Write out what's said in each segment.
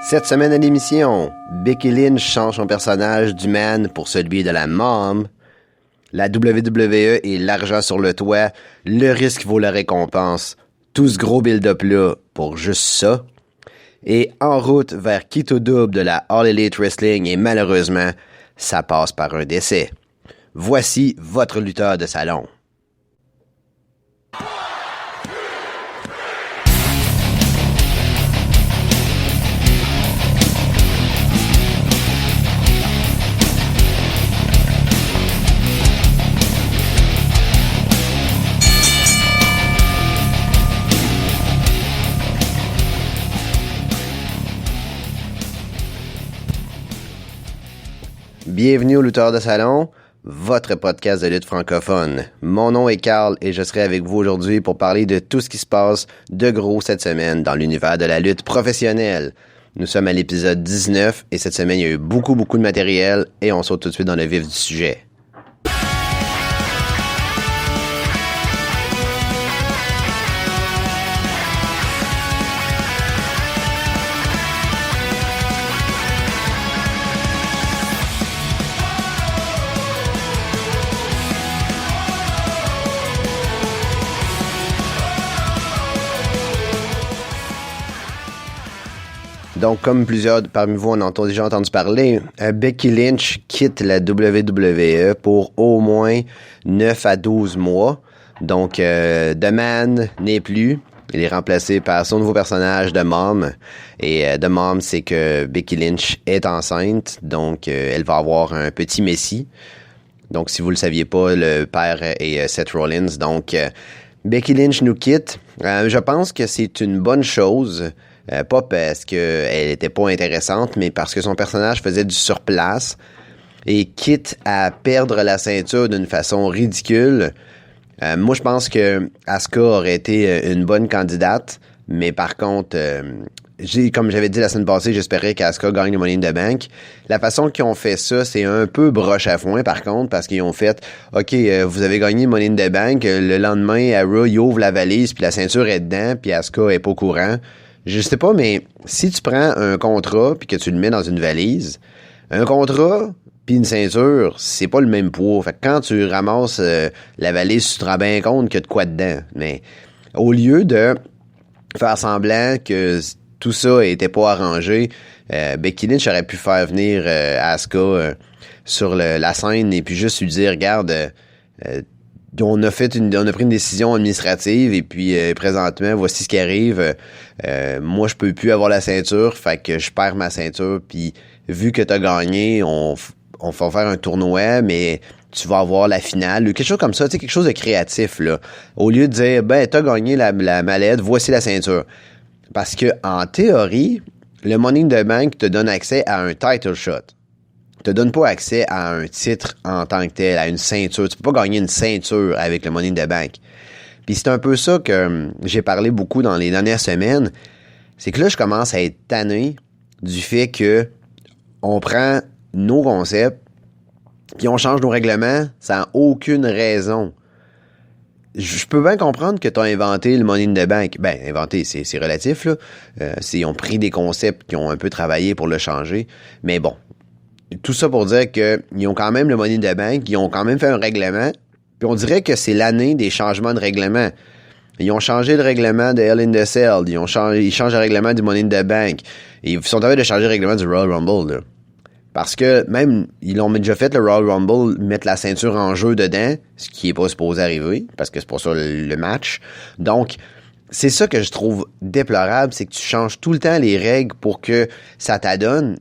Cette semaine à l'émission, Becky Lynch change son personnage du man pour celui de la mom. La WWE et l'argent sur le toit, le risque vaut la récompense. Tout ce gros build-up-là pour juste ça. Et en route vers Keto Double de la All Elite Wrestling et malheureusement, ça passe par un décès. Voici votre lutteur de salon. Bienvenue au Lutteur de Salon, votre podcast de lutte francophone. Mon nom est Carl et je serai avec vous aujourd'hui pour parler de tout ce qui se passe de gros cette semaine dans l'univers de la lutte professionnelle. Nous sommes à l'épisode 19 et cette semaine il y a eu beaucoup de matériel et on saute tout de suite dans le vif du sujet. Donc, comme plusieurs parmi vous en ont déjà entendu parler, Becky Lynch quitte la WWE pour au moins 9 à 12 mois. Donc, The Man n'est plus. Il est remplacé par son nouveau personnage, The Mom. Et The Mom, c'est que Becky Lynch est enceinte. Donc, elle va avoir un petit messie. Donc, si vous le saviez pas, le père est Seth Rollins. Donc, Becky Lynch nous quitte. Je pense que c'est une bonne chose. Pas parce qu'elle était pas intéressante, mais parce que son personnage faisait du surplace. Et quitte à perdre la ceinture d'une façon ridicule, moi je pense que Asuka aurait été une bonne candidate. Mais par contre, comme j'avais dit la semaine passée, j'espérais qu'Asuka gagne le Money in the Bank. La façon qu'ils ont fait ça, c'est un peu broche à foin par contre, parce qu'ils ont fait « OK, vous avez gagné le Money in the Bank, le lendemain, à Raw, il ouvre la valise, puis la ceinture est dedans, puis Asuka est pas au courant. » Je sais pas, mais si tu prends un contrat puis que tu le mets dans une valise, un contrat puis une ceinture, c'est pas le même poids. Fait que quand tu ramasses la valise, tu te rends bien compte qu'il y a de quoi dedans. Mais au lieu de faire semblant que tout ça était pas arrangé, Becky Lynch aurait pu faire venir Asuka sur la scène et puis juste lui dire, regarde, on a pris une décision administrative et puis présentement, voici ce qui arrive. Moi, je peux plus avoir la ceinture, fait que je perds ma ceinture. Puis vu que t'as gagné, on va faire un tournoi, mais tu vas avoir la finale ou quelque chose comme ça, tu sais, quelque chose de créatif là. Au lieu de dire, ben t'as gagné la mallette, voici la ceinture. Parce que en théorie, le Money in the Bank te donne accès à un title shot. Te donne pas accès à un titre en tant que tel, à une ceinture. Tu peux pas gagner une ceinture avec le Money in the Bank. Puis c'est un peu ça que j'ai parlé beaucoup dans les dernières semaines. C'est que là, je commence à être tanné du fait que on prend nos concepts puis on change nos règlements sans aucune raison. Je peux bien comprendre que tu as inventé le Money in the Bank. Ben, inventé, c'est relatif, là. Ils ont pris des concepts qui ont un peu travaillé pour le changer. Mais bon. Tout ça pour dire qu'ils ont quand même le Money in the Bank, ils ont quand même fait un règlement, puis on dirait que c'est l'année des changements de règlement. Ils ont changé le règlement de Hell in the Cell, ils changent le règlement du Money in the Bank, et ils sont en train de changer le règlement du Royal Rumble, là. Parce que même, ils l'ont déjà fait, le Royal Rumble, mettre la ceinture en jeu dedans, ce qui est pas supposé arriver, parce que c'est pas ça le match. Donc, c'est ça que je trouve déplorable, c'est que tu changes tout le temps les règles pour que ça t'adonne.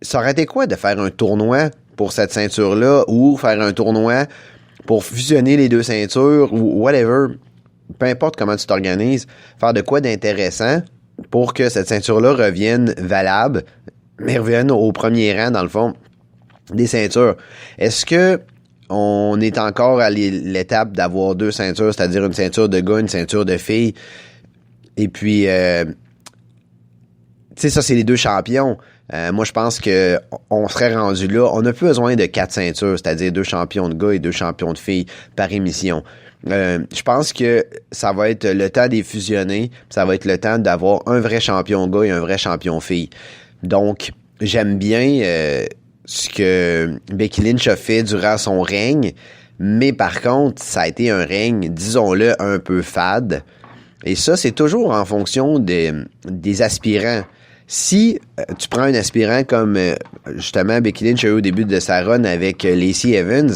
Ça aurait été quoi de faire un tournoi pour cette ceinture-là ou faire un tournoi pour fusionner les deux ceintures ou whatever, peu importe comment tu t'organises, faire de quoi d'intéressant pour que cette ceinture-là revienne valable, mais revienne au premier rang, dans le fond, des ceintures. Est-ce que on est encore à l'étape d'avoir deux ceintures, c'est-à-dire une ceinture de gars, une ceinture de filles, et puis, tu sais, ça, c'est les deux champions. Moi, je pense que on serait rendu là. On n'a plus besoin de 4 ceintures, c'est-à-dire 2 champions de gars et 2 champions de filles par émission. Je pense que ça va être le temps des fusionner. Ça va être le temps d'avoir un vrai champion gars et un vrai champion fille. Donc, j'aime bien ce que Becky Lynch a fait durant son règne, mais par contre, ça a été un règne, disons-le, un peu fade. Et ça, c'est toujours en fonction des aspirants. Si tu prends un aspirant comme, justement, Becky Lynch a eu au début de sa run avec Lacey Evans,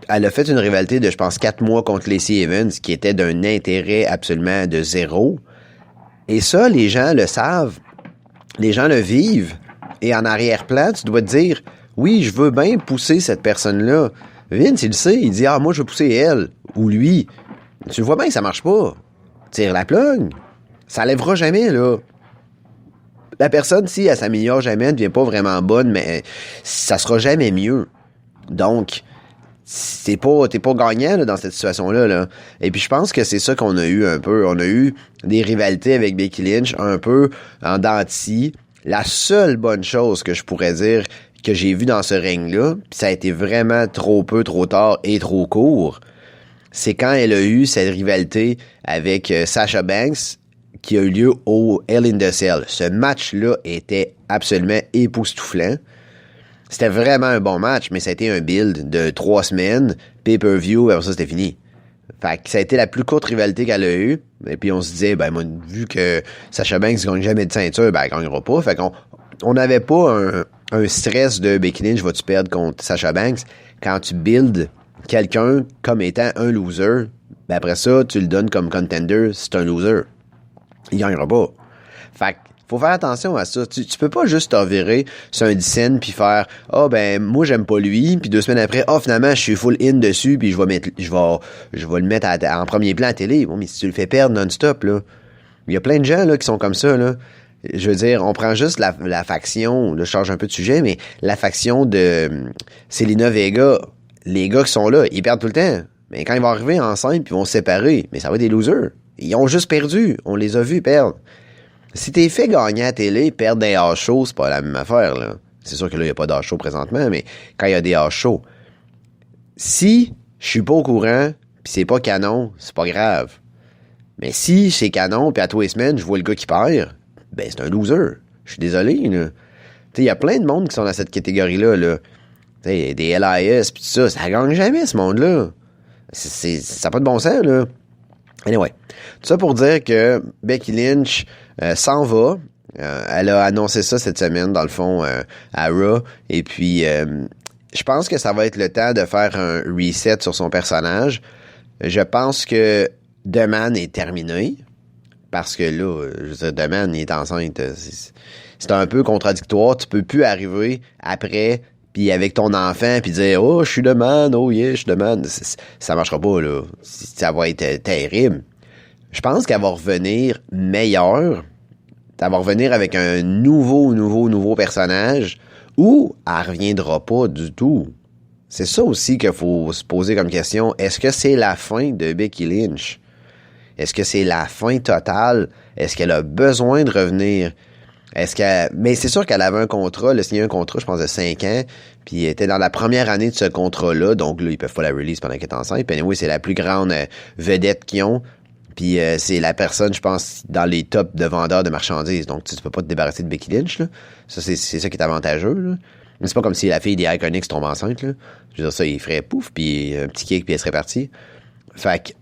elle a fait une rivalité de, je pense, 4 mois contre Lacey Evans, qui était d'un intérêt absolument de zéro. Et ça, les gens le savent, les gens le vivent, et en arrière-plan, tu dois te dire, oui, je veux bien pousser cette personne-là. Vince, il le sait, il dit, ah, moi, je veux pousser elle, ou lui. Tu le vois bien que ça marche pas. Tire la plug. Ça lèvera jamais, là. La personne, si elle s'améliore jamais, elle ne devient pas vraiment bonne, mais ça sera jamais mieux. Donc, t'es pas gagnant là, dans cette situation-là. Là. Et puis je pense que c'est ça qu'on a eu un peu. On a eu des rivalités avec Becky Lynch, un peu en dents de scie. La seule bonne chose que je pourrais dire que j'ai vu dans ce règne-là, pis ça a été vraiment trop peu, trop tard et trop court, c'est quand elle a eu cette rivalité avec Sasha Banks qui a eu lieu au Hell in the Cell. Ce match-là était absolument époustouflant. C'était vraiment un bon match, mais ça a été un build de 3 semaines, pay-per-view, et après ça, c'était fini. Fait que ça a été la plus courte rivalité qu'elle a eue. Et puis on se disait, ben moi, vu que Sasha Banks gagne jamais de ceinture, ben elle gagnera pas. Fait qu'on n'avait pas un stress de Becky Lynch, vas-tu perdre contre Sasha Banks? Quand tu builds quelqu'un comme étant un loser, ben après ça, tu le donnes comme contender, c'est un loser. Il gagnera pas. Fait que faut faire attention à ça. Tu peux pas juste te revirer sur un scène puis faire ben moi j'aime pas lui puis 2 semaines après finalement je suis full in dessus puis je vais le mettre en premier plan à la télé. Bon, mais si tu le fais perdre non-stop là. Il y a plein de gens là qui sont comme ça là. Je veux dire, on prend juste la faction, là je change un peu de sujet, mais la faction de Zelina Vega, les gars qui sont là, ils perdent tout le temps. Mais quand ils vont arriver ensemble puis ils vont se séparer, mais ça va être des losers. Ils ont juste perdu, on les a vus perdre. Si t'es fait gagner à la télé, perdre des house-shows, c'est pas la même affaire, là. C'est sûr que là, il n'y a pas d'house-show présentement, mais quand il y a des house-shows, si je suis pas au courant, pis c'est pas canon, c'est pas grave. Mais si c'est canon, pis à tous les semaines, je vois le gars qui perd, ben c'est un loser. Je suis désolé, là. Tu sais, il y a plein de monde qui sont dans cette catégorie-là, là. Tu sais, des LIS, pis tout ça, ça gagne jamais, ce monde-là. Ça n'a pas de bon sens, là. Anyway, tout ça pour dire que Becky Lynch s'en va. Elle a annoncé ça cette semaine, dans le fond, à Raw. Et puis, je pense que ça va être le temps de faire un reset sur son personnage. Je pense que The Man est terminé. Parce que là, je veux dire, The Man, il est enceinte. C'est un peu contradictoire. Tu peux plus arriver après, puis avec ton enfant, puis dire « Oh, je suis The Man, oh yeah, je suis The Man ». Ça marchera pas, là. Ça va être terrible. Je pense qu'elle va revenir meilleure. Elle va revenir avec un nouveau personnage ou elle reviendra pas du tout. C'est ça aussi qu'il faut se poser comme question. Est-ce que c'est la fin de Becky Lynch? Est-ce que c'est la fin totale? Est-ce qu'elle a besoin de revenir? Mais c'est sûr qu'elle avait un contrat, elle a signé un contrat, je pense, de 5 ans, puis elle était dans la première année de ce contrat-là, donc là, ils peuvent pas la release pendant qu'elle est enceinte. Puis anyway, c'est la plus grande vedette qu'ils ont. Puis c'est la personne, je pense, dans les tops de vendeurs de marchandises. Donc, tu peux pas te débarrasser de Becky Lynch, là. Ça, c'est ça qui est avantageux, là. Mais c'est pas comme si la fille des Iconics tombe enceinte, là. Je veux dire, ça, il ferait pouf, puis un petit kick, puis elle serait partie. Fait que,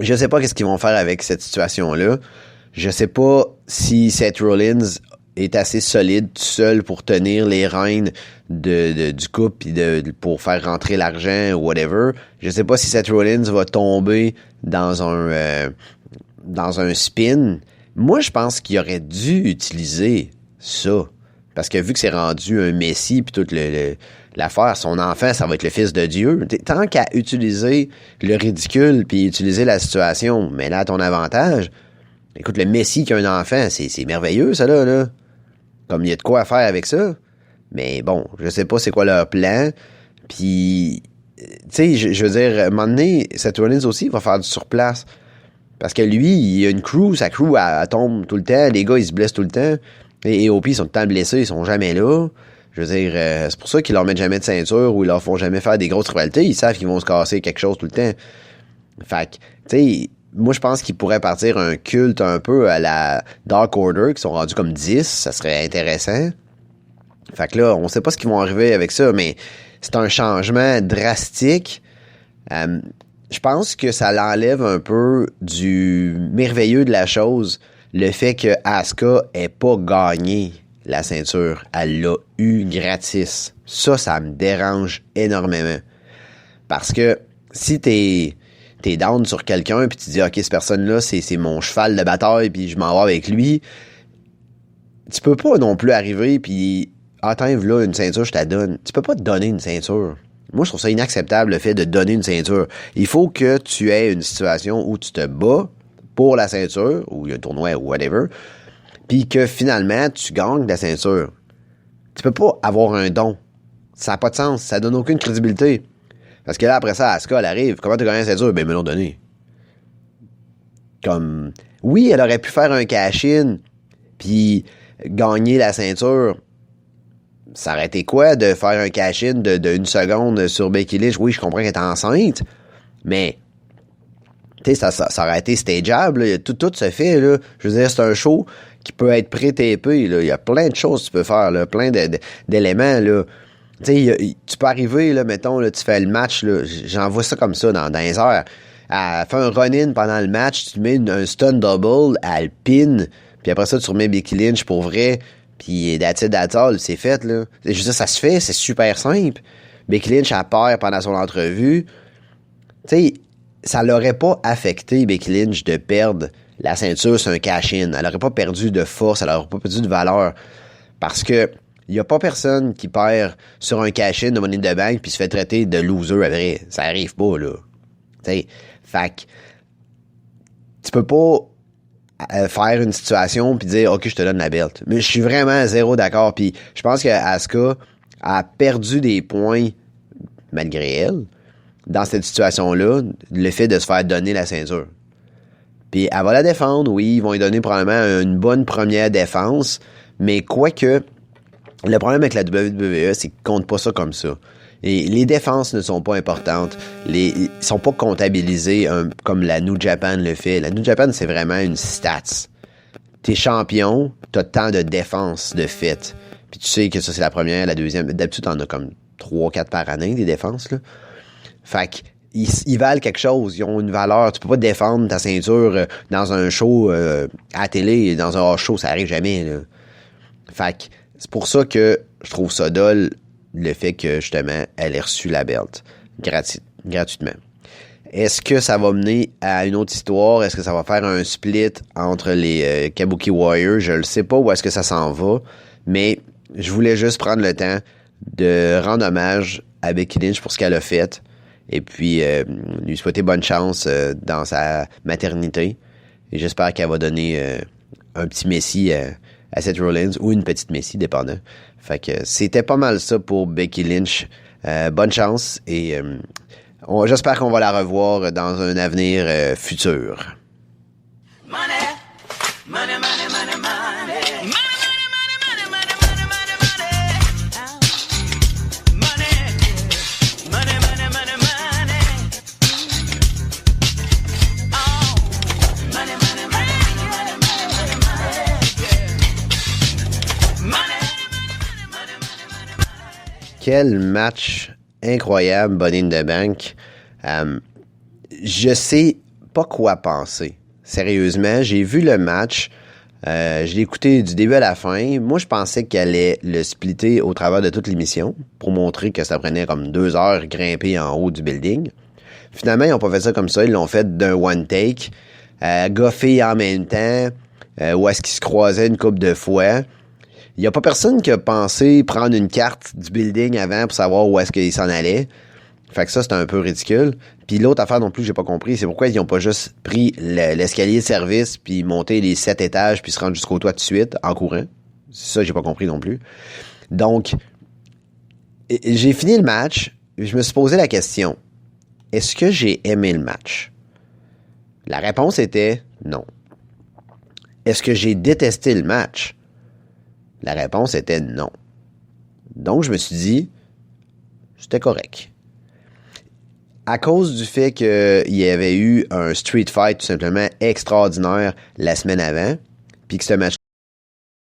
je sais pas qu'est-ce qu'ils vont faire avec cette situation-là. Je sais pas si Seth Rollins est assez solide tout seul pour tenir les rênes du couple pis pour faire rentrer l'argent ou whatever. Je sais pas si Seth Rollins va tomber dans un spin. Moi, je pense qu'il aurait dû utiliser ça. Parce que vu que c'est rendu un messie pis toute l'affaire, son enfant, ça va être le fils de Dieu. Tant qu'à utiliser le ridicule puis utiliser la situation, mais là, à ton avantage, écoute, le messie qui a un enfant, c'est merveilleux, ça, là. Comme il y a de quoi faire avec ça. Mais bon, je sais pas c'est quoi leur plan. Puis, tu sais, je veux dire, à un moment donné, Seth Rollins aussi va faire du surplace. Parce que lui, il a une crew, sa crew, elle tombe tout le temps. Les gars, ils se blessent tout le temps. Et AOP, ils sont tout le temps blessés, ils sont jamais là. Je veux dire, c'est pour ça qu'ils leur mettent jamais de ceinture ou ils leur font jamais faire des grosses rivalités. Ils savent qu'ils vont se casser quelque chose tout le temps. Fait que, tu sais, moi, je pense qu'il pourrait partir un culte un peu à la Dark Order, qui sont rendus comme 10. Ça serait intéressant. Fait que là, on sait pas ce qu'ils vont arriver avec ça, mais c'est un changement drastique. Je pense que ça l'enlève un peu du merveilleux de la chose, le fait que Asuka ait pas gagné la ceinture. Elle l'a eu gratis. Ça me dérange énormément. Parce que si t'es down sur quelqu'un puis tu dis, OK, cette personne-là, c'est mon cheval de bataille puis je m'en vais avec lui, tu peux pas non plus arriver puis attends, là, une ceinture, je te la donne. Tu peux pas te donner une ceinture. Moi, je trouve ça inacceptable, le fait de donner une ceinture. Il faut que tu aies une situation où tu te bats pour la ceinture, ou il y a un tournoi ou whatever, puis que finalement, tu gagnes la ceinture. Tu peux pas avoir un don. Ça n'a pas de sens. Ça donne aucune crédibilité. Parce que là, après ça, Asuka, elle arrive. Comment t'as gagné la ceinture? Ben, ils me l'ont donné. Comme, oui, elle aurait pu faire un cash-in, puis gagner la ceinture. Ça aurait été quoi de faire un cash-in de une seconde sur Becky Lynch? Oui, je comprends qu'elle est enceinte, mais tu sais, ça aurait été stageable. Tout se fait, là. Je veux dire, c'est un show qui peut être pré-tapé, là. Il y a plein de choses que tu peux faire, là. Plein d'éléments, là. Tu sais, tu peux arriver, là, mettons, là, tu fais le match, là. J'envoie ça comme ça dans les heures. Elle fait un run-in pendant le match, tu mets un stun double, elle pin, puis après ça, tu remets Becky Lynch pour vrai. Puis that's all, c'est fait, là. Je veux dire, ça se fait, c'est super simple. Becky Lynch, elle perd pendant son entrevue. Tu sais, ça l'aurait pas affecté, Becky Lynch, de perdre la ceinture sur un cash-in. Elle aurait pas perdu de force, elle aurait pas perdu de valeur. Parce que y a pas personne qui perd sur un cash-in de Money in the Bank puis se fait traiter de loser après. Ça arrive pas, là. Tu sais, fait que tu peux pas faire une situation puis dire OK, je te donne la belt. Mais je suis vraiment zéro d'accord, puis je pense que Asuka a perdu des points malgré elle dans cette situation-là, le fait de se faire donner la ceinture. Puis elle va la défendre, oui, ils vont lui donner probablement une bonne première défense, mais quoique le problème avec la WWE, c'est qu'ils comptent pas ça comme ça. Et les défenses ne sont pas importantes. Ils sont pas comptabilisés comme la New Japan le fait. La New Japan, c'est vraiment une stats. T'es champion, t'as tant de défenses de fait. Puis tu sais que ça, c'est la première, la deuxième. D'habitude, t'en as comme 3-4 par année, des défenses, là. Fait qu'ils valent quelque chose. Ils ont une valeur. Tu peux pas défendre ta ceinture dans un show à la télé. Dans un hors-show, ça arrive jamais, là. Fait que c'est pour ça que je trouve ça dole, le fait que, justement, elle ait reçu la belt gratuitement. Est-ce que ça va mener à une autre histoire? Est-ce que ça va faire un split entre les Kabuki Warriors? Je le sais pas où est-ce que ça s'en va, mais je voulais juste prendre le temps de rendre hommage à Becky Lynch pour ce qu'elle a fait et puis lui souhaiter bonne chance dans sa maternité. Et j'espère qu'elle va donner un petit messie à Seth Rollins ou une petite messie, dépendant. Fait que c'était pas mal ça pour Becky Lynch. Bonne chance et j'espère qu'on va la revoir dans un avenir futur. Money, money, money, money, money. Quel match incroyable, Money in the Bank. Je sais pas quoi penser. Sérieusement, j'ai vu le match. Je l'ai écouté du début à la fin. Moi, je pensais qu'elle allait le splitter au travers de toute l'émission pour montrer que ça prenait comme 2 heures grimper en haut du building. Finalement, ils n'ont pas fait ça comme ça. Ils l'ont fait d'un one take. Goffé en même temps. Où est-ce qu'ils se croisaient une couple de fois. Il n'y a pas personne qui a pensé prendre une carte du building avant pour savoir où est-ce qu'il s'en allait. Fait que ça, c'est un peu ridicule. Puis l'autre affaire non plus, j'ai pas compris, c'est pourquoi ils ont pas juste pris l'escalier de service puis monté les 7 étages puis se rendre jusqu'au toit tout de suite en courant. Ça, j'ai pas compris non plus. Donc, j'ai fini le match. Je me suis posé la question. Est-ce que j'ai aimé le match? La réponse était non. Est-ce que j'ai détesté le match? La réponse était non. Donc, je me suis dit, c'était correct. à cause du fait qu'il y avait eu un street fight tout simplement extraordinaire la semaine avant, puis que ce match